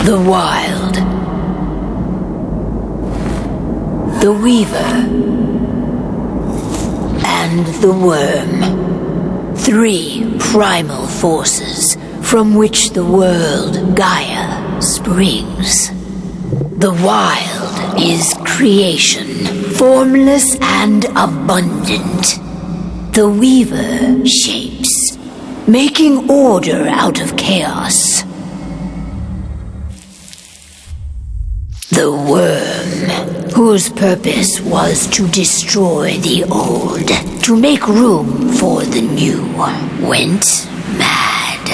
The Wild. The Weaver. And the Wyrm. 3 primal forces from which the world Gaia springs. The Wild is creation, formless and abundant. The Weaver shapes, making order out of chaos. The Wyrm, whose purpose was to destroy the old, to make room for the new, went mad.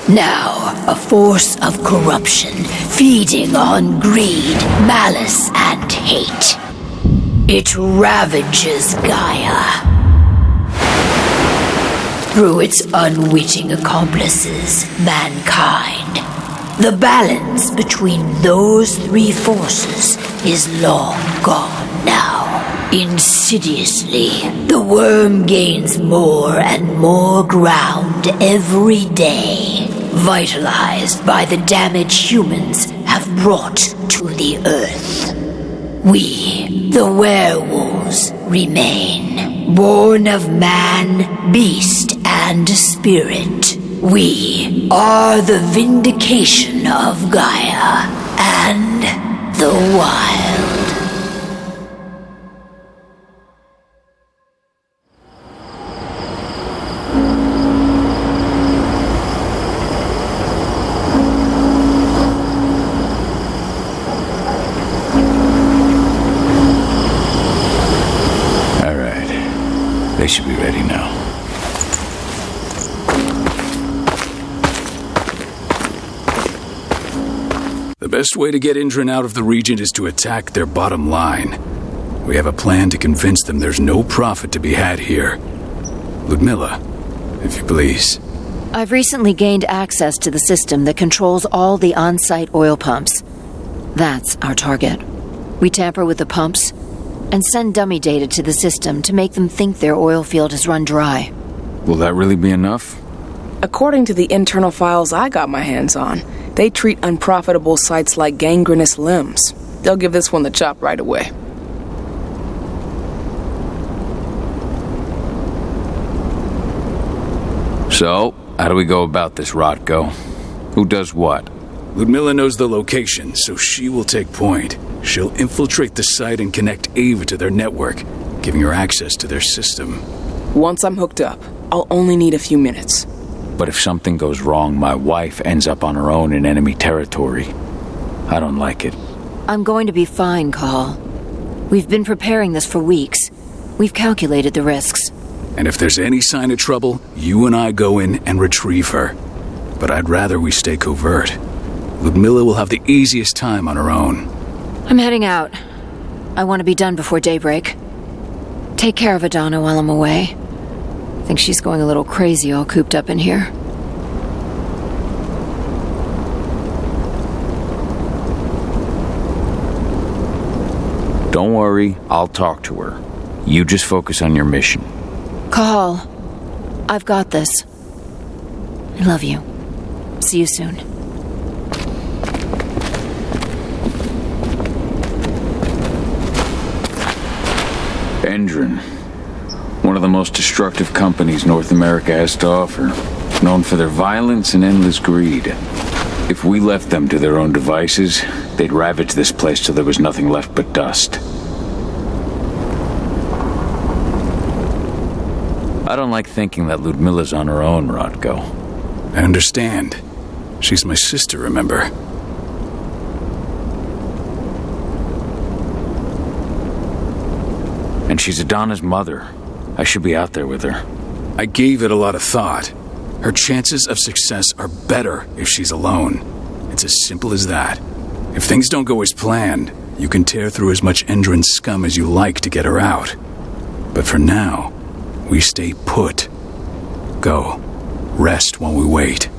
Now, a force of corruption, feeding on greed, malice, and hate. It ravages Gaia. Through its unwitting accomplices, mankind. The balance between those 3 forces is long gone now. Insidiously, the Wyrm gains more and more ground every day, vitalized by the damage humans have brought to the Earth. We, the werewolves, remain, born of man, beast, and spirit. We are the vindication of Gaia and the Wild. All right. They should be ready now. The best way to get Endron out of the region is to attack their bottom line. We have a plan to convince them there's no profit to be had here. Ludmilla, if you please. I've recently gained access to the system that controls all the on-site oil pumps. That's our target. We tamper with the pumps and send dummy data to the system to make them think their oil field has run dry. Will that really be enough? According to the internal files I got my hands on, they treat unprofitable sites like gangrenous limbs. They'll give this one the chop right away. So, how do we go about this, Rotko? Who does what? Ludmilla knows the location, so she will take point. She'll infiltrate the site and connect Ava to their network, giving her access to their system. Once I'm hooked up, I'll only need a few minutes. But if something goes wrong, my wife ends up on her own in enemy territory. I don't like it. I'm going to be fine, Cahal. We've been preparing this for weeks. We've calculated the risks. And if there's any sign of trouble, you and I go in and retrieve her. But I'd rather we stay covert. Ludmilla will have the easiest time on her own. I'm heading out. I want to be done before daybreak. Take care of Adana while I'm away. I think she's going a little crazy all cooped up in here. Don't worry, I'll talk to her. You just focus on your mission. Cahal, I've got this. I love you. See you soon. Endron. One of the most destructive companies North America has to offer. Known for their violence and endless greed. If we left them to their own devices, they'd ravage this place till there was nothing left but dust. I don't like thinking that Ludmilla's on her own, Rotko. I understand. She's my sister, remember? And she's Adana's mother. I should be out there with her. I gave it a lot of thought. Her chances of success are better if she's alone. It's as simple as that. If things don't go as planned, you can tear through as much Endron scum as you like to get her out. But for now, we stay put. Go. Rest while we wait.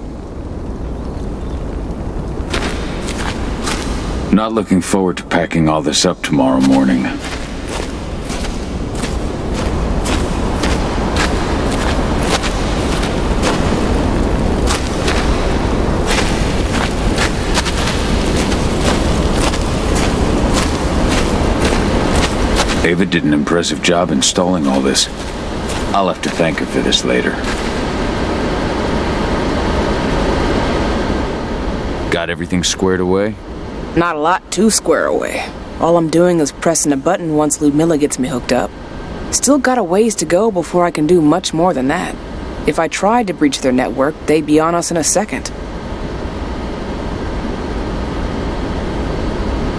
Not looking forward to packing all this up tomorrow morning. Ava did an impressive job installing all this. I'll have to thank her for this later. Got everything squared away? Not a lot to square away. All I'm doing is pressing a button once Ludmilla gets me hooked up. Still got a ways to go before I can do much more than that. If I tried to breach their network, they'd be on us in a second.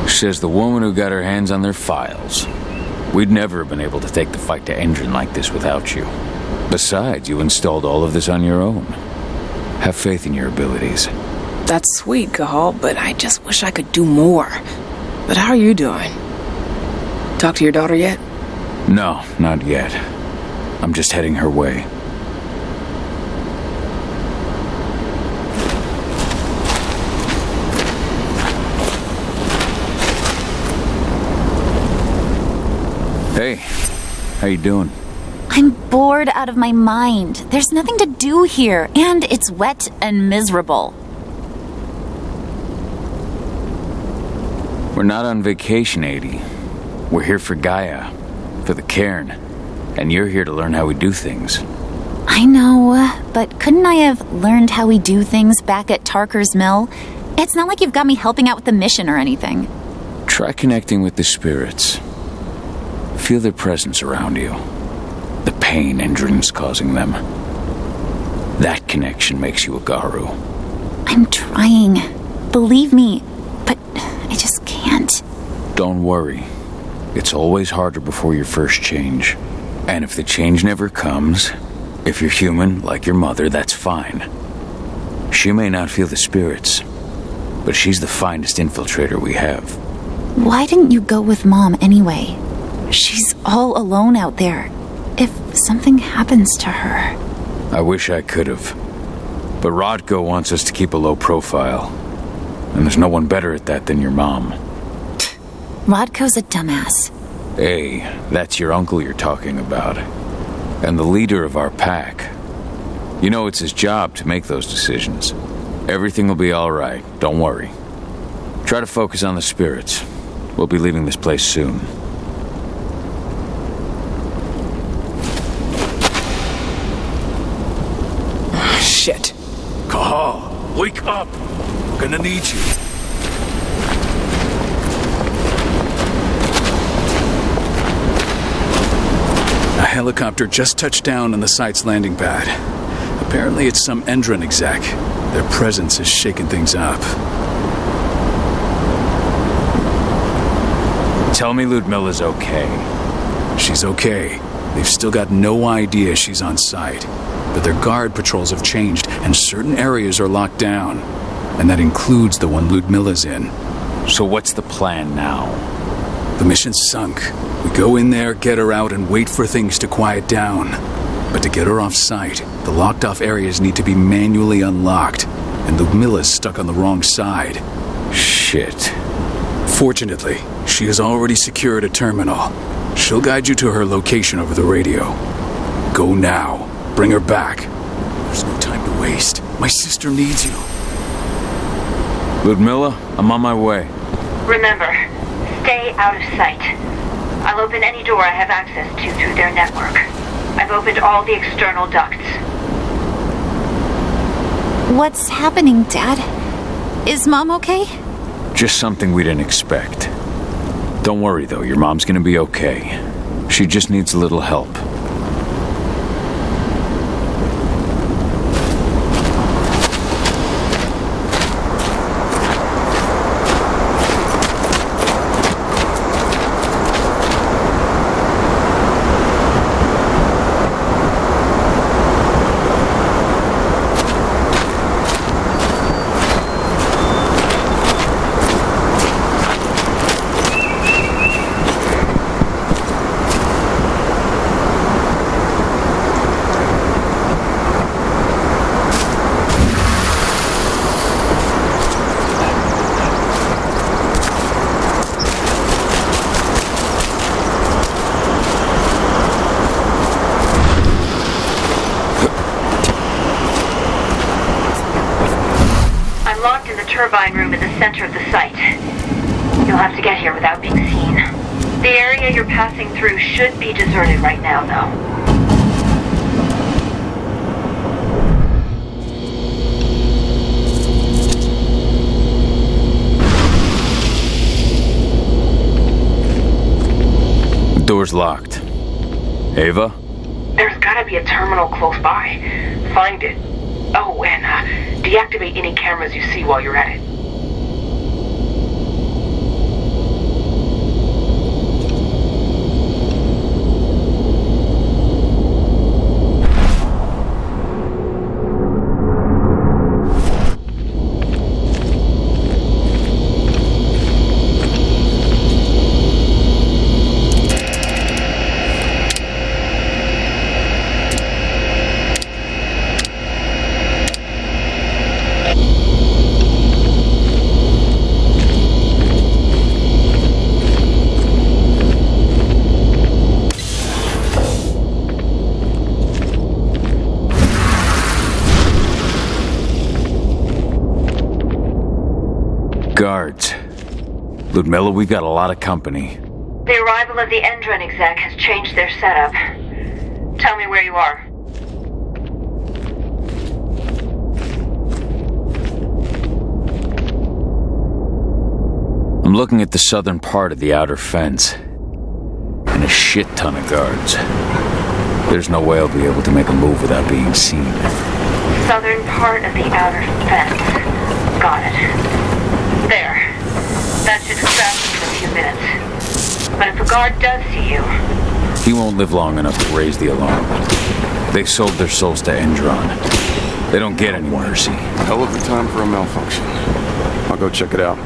Says the woman who got her hands on their files. We'd never have been able to take the fight to Endron like this without you. Besides, you installed all of this on your own. Have faith in your abilities. That's sweet, Cahal, but I just wish I could do more. But how are you doing? Talk to your daughter yet? No, not yet. I'm just heading her way. Hey, how you doing? I'm bored out of my mind. There's nothing to do here, and it's wet and miserable. We're not on vacation, Adie. We're here for Gaia, for the cairn, and you're here to learn how we do things. I know, but couldn't I have learned how we do things back at Tarker's Mill? It's not like you've got me helping out with the mission or anything. Try connecting with the spirits. Feel their presence around you. The pain Endron's causing them. That connection makes you a Garou. I'm trying. Believe me, but I just can't. Don't worry. It's always harder before your first change. And if the change never comes, if you're human, like your mother, that's fine. She may not feel the spirits, but she's the finest infiltrator we have. Why didn't you go with Mom anyway? She's all alone out there. If something happens to her... I wish I could have. But Rodko wants us to keep a low profile. And there's no one better at that than your mom. Rodko's a dumbass. Hey, that's your uncle you're talking about. And the leader of our pack. You know it's his job to make those decisions. Everything will be all right, don't worry. Try to focus on the spirits. We'll be leaving this place soon. Shit. Cahal, wake up! I'm gonna need you. A helicopter just touched down on the site's landing pad. Apparently it's some Endron exec. Their presence is shaking things up. Tell me Ludmilla's okay. She's okay. They've still got no idea she's on site. But their guard patrols have changed, and certain areas are locked down. And that includes the one Ludmilla's in. So what's the plan now? The mission's sunk. We go in there, get her out, and wait for things to quiet down. But to get her off site, the locked-off areas need to be manually unlocked. And Ludmilla's stuck on the wrong side. Shit. Fortunately, she has already secured a terminal. She'll guide you to her location over the radio. Go now. Bring her back. There's no time to waste. My sister needs you. Ludmilla, I'm on my way. Remember, stay out of sight. I'll open any door I have access to through their network. I've opened all the external ducts. What's happening, Dad? Is Mom okay? Just something we didn't expect. Don't worry, though. Your mom's gonna be okay. She just needs a little help. Turbine room in the center of the site. You'll have to get here without being seen. The area you're passing through should be deserted right now, though. Door's locked. Ava? There's gotta be a terminal close by. Find it. Oh, and deactivate any cameras you see while you're at it. Guards. Ludmilla, we've got a lot of company. The arrival of the Endron exec has changed their setup. Tell me where you are. I'm looking at the southern part of the outer fence. And a shit ton of guards. There's no way I'll be able to make a move without being seen. Southern part of the outer fence. Got it. There. That should distract you for a few minutes. But if a guard does see you... He won't live long enough to raise the alarm. They sold their souls to Endron. They don't get any mercy. Hell of a time for a malfunction. I'll go check it out.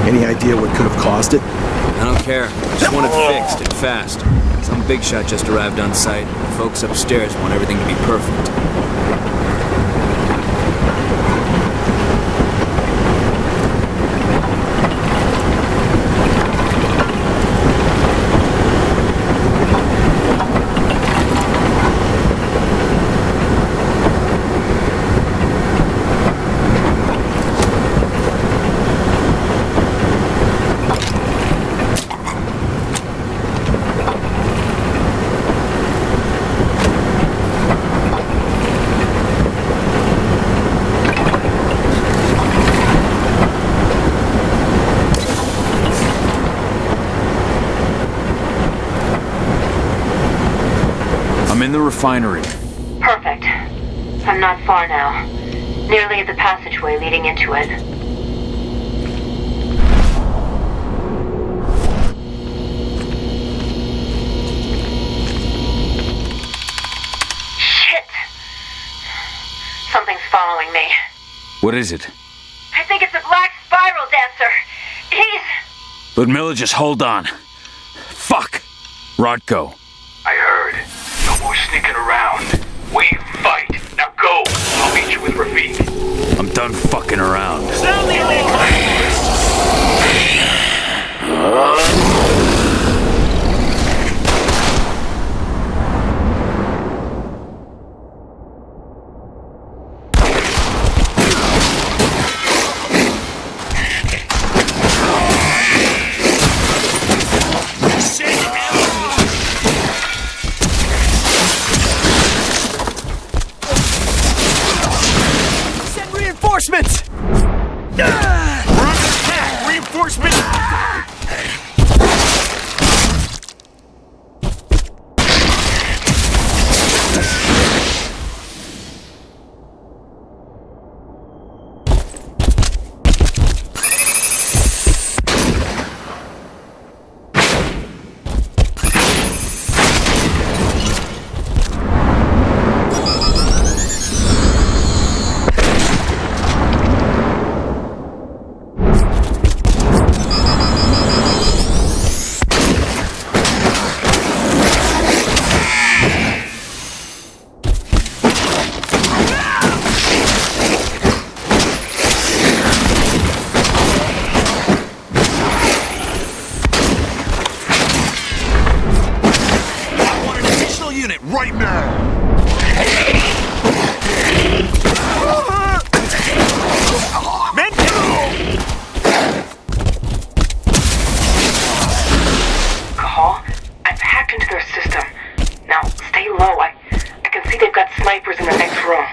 Any idea what could have caused it? I don't care. I just want it fixed and fast. Some big shot just arrived on site. The folks upstairs want everything to be perfect. I'm in the refinery. Perfect. I'm not far now. Nearly at the passageway leading into it. Shit! Something's following me. What is it? I think it's a black spiral dancer. He's... Ludmilla, just hold on. Fuck! Rodko. I heard. No more sneaking around. We fight. Now go. I'll meet you with Rafik. I'm done fucking around. Reinforcements! Reinforcements! right now! Cahal, I've hacked into their system. Now, stay low. I can see they've got snipers in the next room.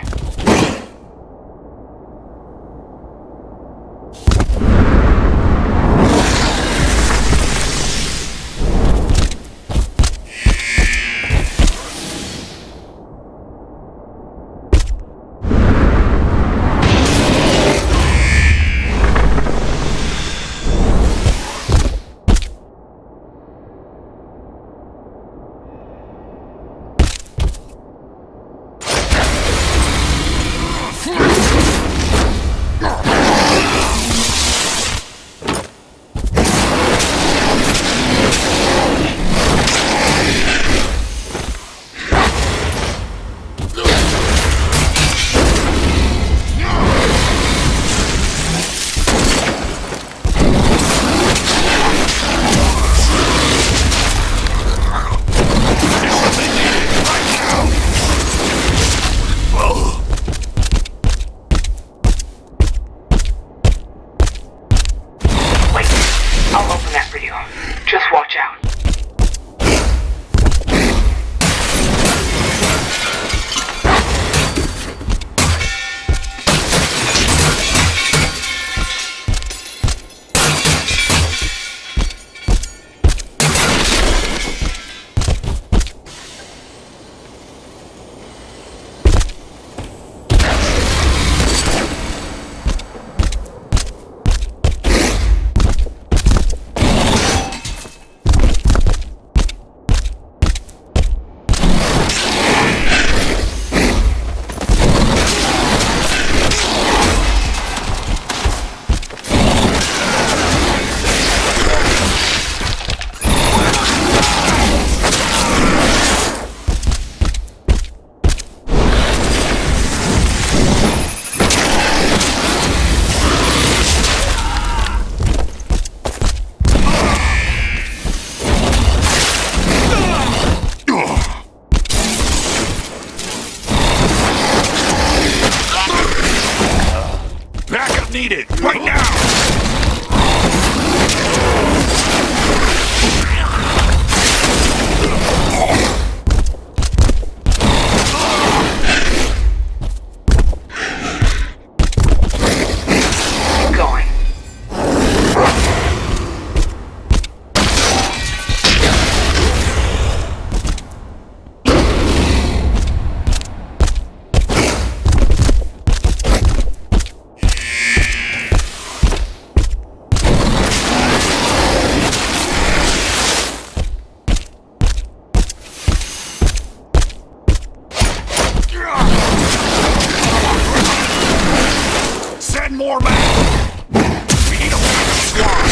Just watch out. Needed right now. More men! We need a squad!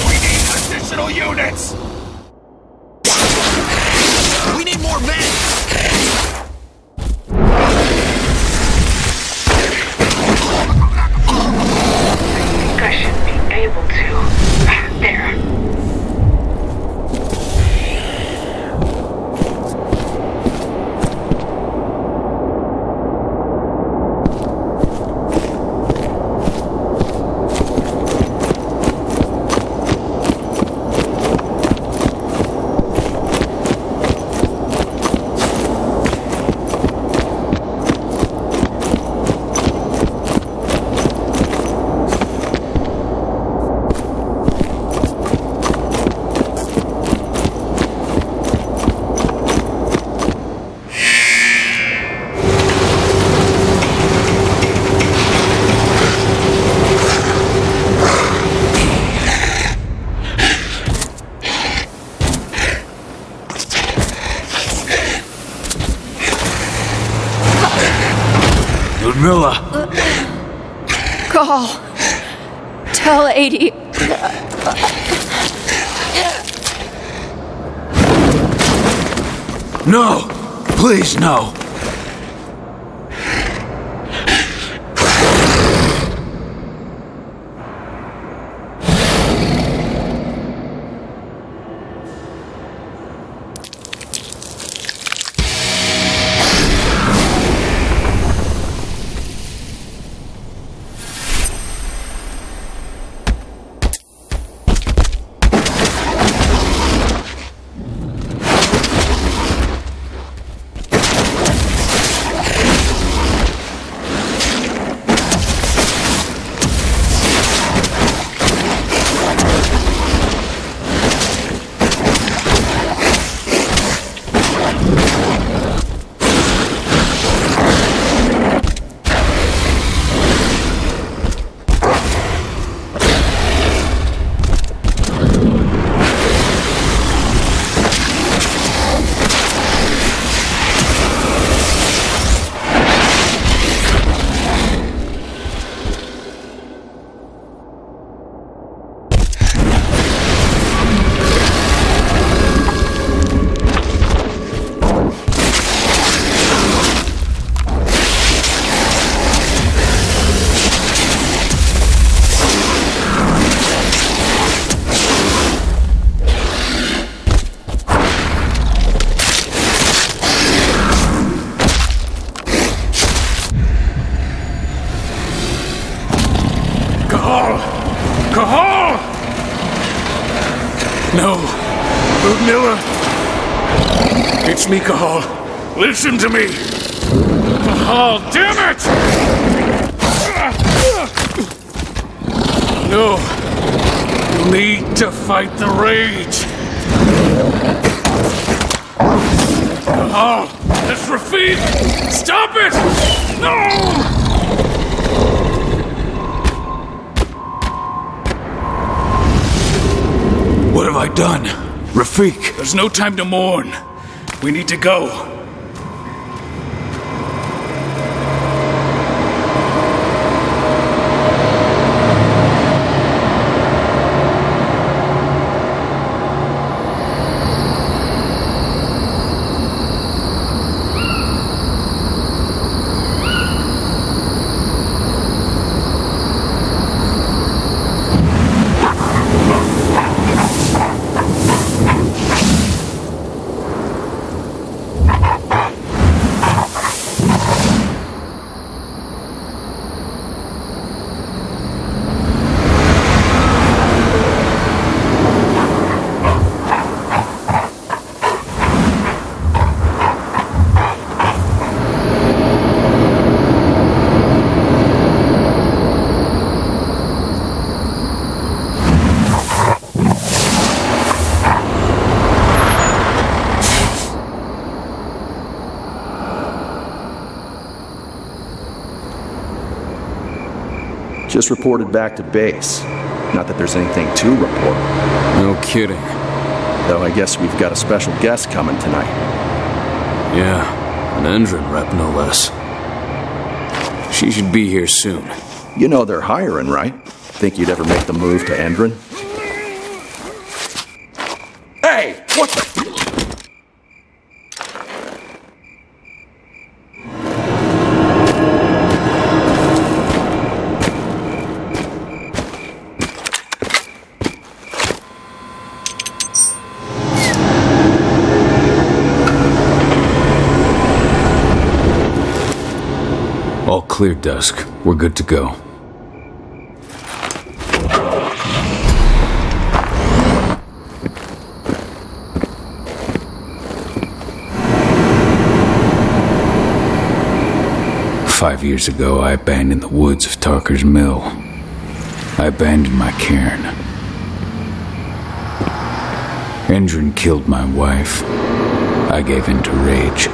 We need additional units! We need more men! I should be able to. There. Ludmilla! Cahal! Tell 80. No! Please, no! Cahal! No. Ludmilla! It's me, Cahal. Listen to me! Cahal, damn it! No. You need to fight the rage. Cahal! That's Rafid! Stop it! No! What have I done? Rafik! There's no time to mourn. We need to go. Just reported back to base. Not that there's anything to report. No kidding. Though I guess we've got a special guest coming tonight. Yeah, an Endron rep, no less. She should be here soon. You know they're hiring, right? Think you'd ever make the move to Endron? Hey! What the... All clear, Dusk. We're good to go. Five years ago, I abandoned the woods of Tarker's Mill. I abandoned my cairn. Endron killed my wife. I gave in to rage.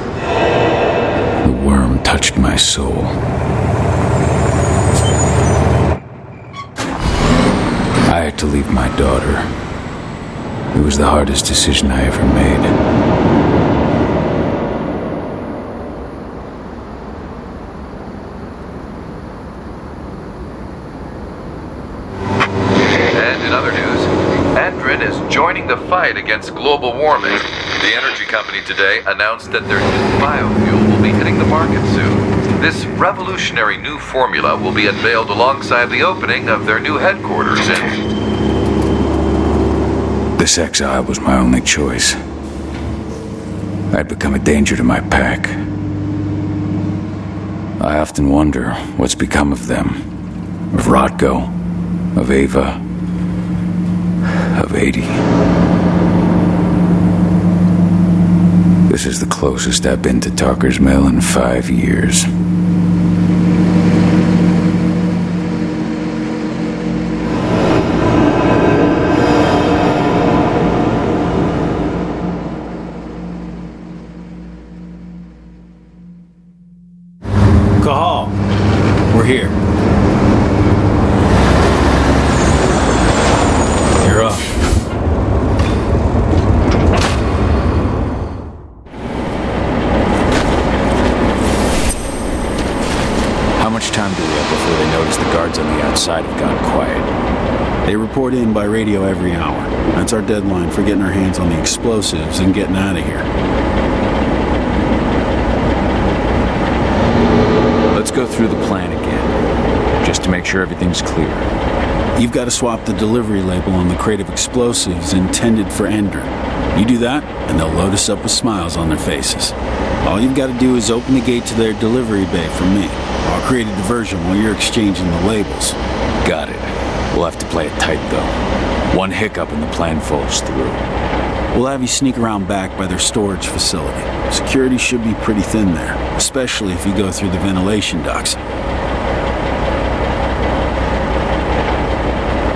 The Wyrm touched my soul. I had to leave my daughter. It was the hardest decision I ever made. And in other news, Endron is joining the fight against global warming. The energy company today announced that their new biofuel will be hitting the market soon. This revolutionary new formula will be unveiled alongside the opening of their new headquarters in... This exile was my only choice. I'd become a danger to my pack. I often wonder what's become of them. Of Rotko, of Ava, of 80. This is the closest I've been to Tarker's Mill in 5 years. Cahal, we're here. You're up. How much time do we have before they notice the guards on the outside have gone quiet? They report in by radio every hour. That's our deadline for getting our hands on the explosives and getting out of here. Let's go through the plan again, just to make sure everything's clear. You've got to swap the delivery label on the crate of explosives intended for Endron. You do that, and they'll load us up with smiles on their faces. All you've got to do is open the gate to their delivery bay for me. I'll create a diversion while you're exchanging the labels. Got it. We'll have to play it tight, though. One hiccup and the plan falls through. We'll have you sneak around back by their storage facility. Security should be pretty thin there, especially if you go through the ventilation ducts.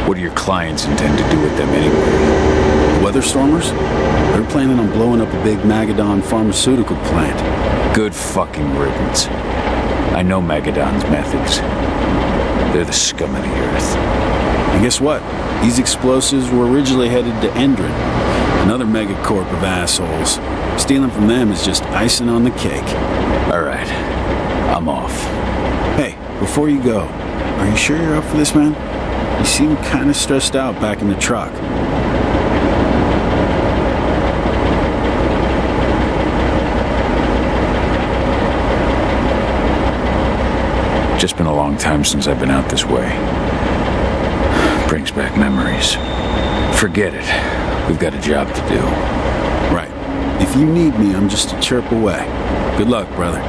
What do your clients intend to do with them anyway? Weather stormers? They're planning on blowing up a big Magadon pharmaceutical plant. Good fucking riddance. I know Magadon's methods. They're the scum of the earth. And guess what? These explosives were originally headed to Endron, another megacorp of assholes. Stealing from them is just icing on the cake. All right, I'm off. Hey, before you go, are you sure you're up for this, man? You seem kind of stressed out back in the truck. Just been a long time since I've been out this way. Brings back memories. Forget it. We've got a job to do. Right. If you need me, I'm just a chirp away. Good luck, brother.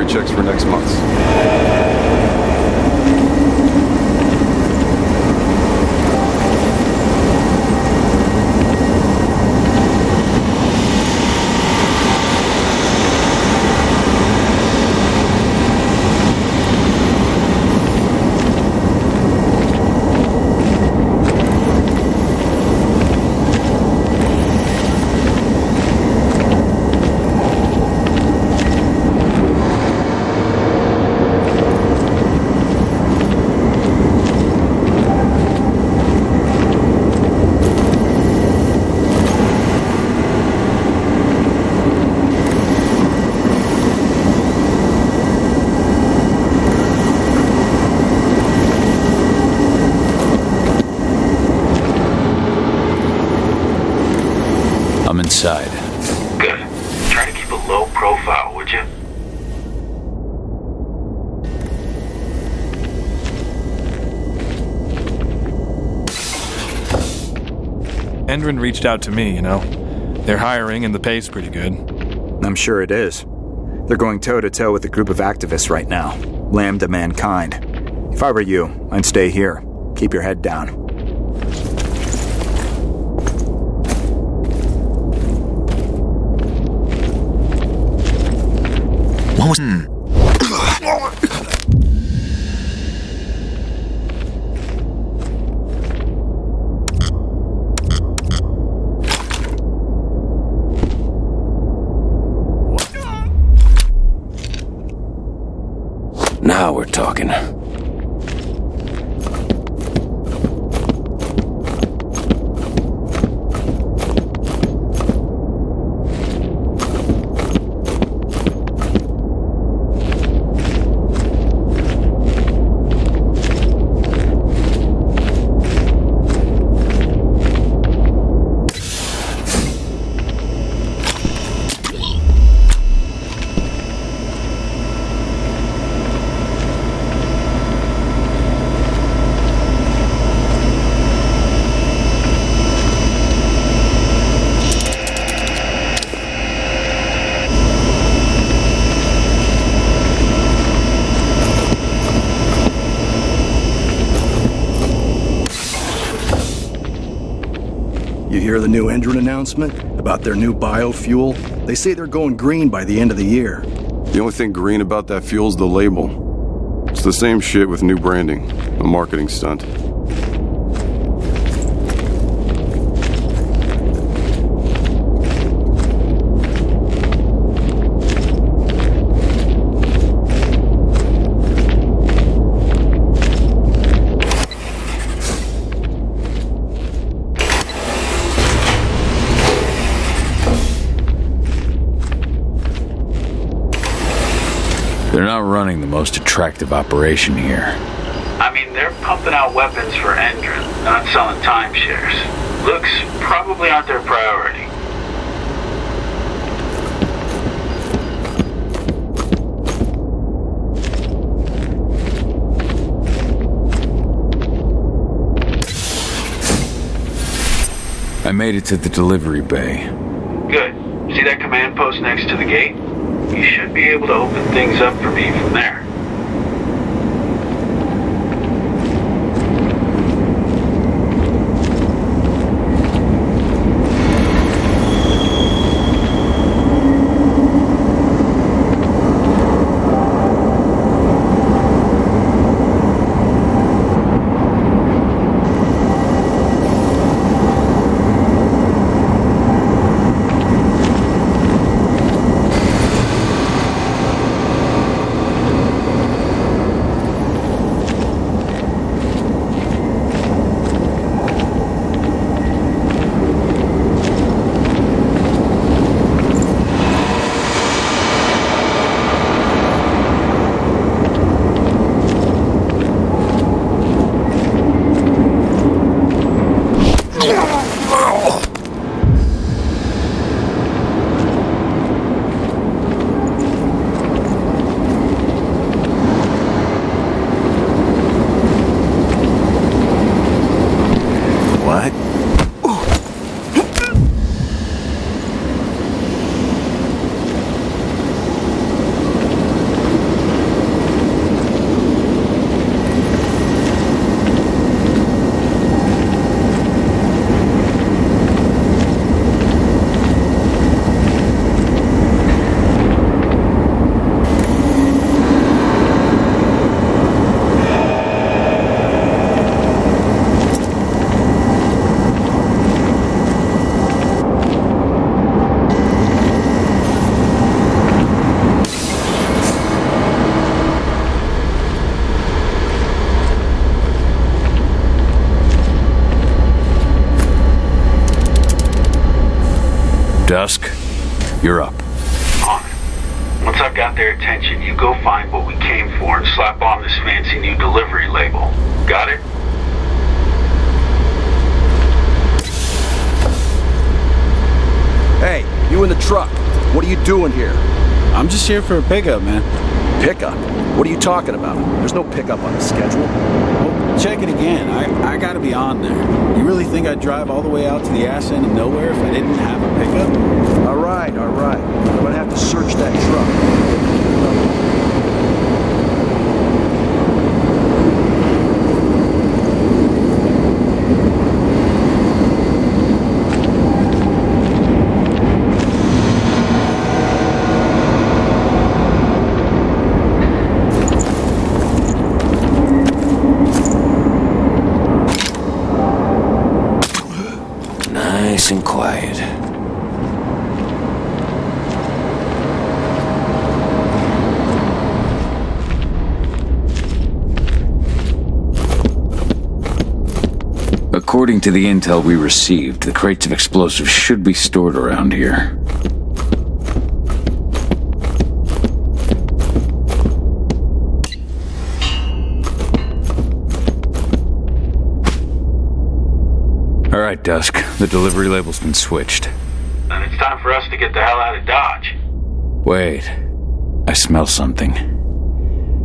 Checks for next month. Inside. Good. Try to keep a low profile, would you? Endron reached out to me, you know. They're hiring and the pay's pretty good. I'm sure it is. They're going toe-to-toe with a group of activists right now. Lambda mankind. If I were you, I'd stay here. Keep your head down. Now we're talking. You hear the new Endron announcement about their new biofuel? They say they're going green by the end of the year. The only thing green about that fuel's the label. It's the same shit with new branding. A marketing stunt. They're not running the most attractive operation here. I mean, they're pumping out weapons for Endron, not selling timeshares. Looks probably aren't their priority. I made it to the delivery bay. Good. See that command post next to the gate? You should be able to open things up for me from there. Dusk, you're up. On it. Once I've got their attention, you go find what we came for and slap on this fancy new delivery label. Got it? Hey, you in the truck. What are you doing here? I'm just here for a pickup, man. Pickup? What are you talking about? There's no pickup on the schedule. Well, check it again. I gotta be on there. You really think I'd drive all the way out to the ass end of nowhere if I didn't have a pickup? All right. I'm gonna have to search that truck. Nice and quiet. According to the intel we received, the crates of explosives should be stored around here. All right, Dusk. The delivery label's been switched. Then it's time for us to get the hell out of Dodge. Wait. I smell something.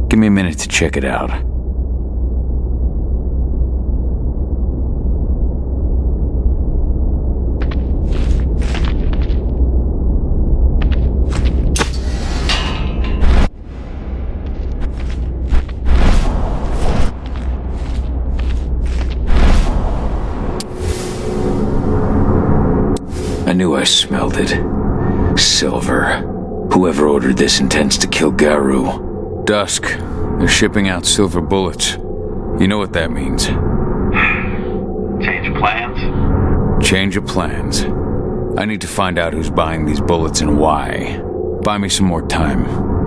Give me a minute to check it out. I knew I smelled it. Silver. Whoever ordered this intends to kill Garou. Dusk. They're shipping out silver bullets. You know what that means. Change of plans? Change of plans. I need to find out who's buying these bullets and why. Buy me some more time.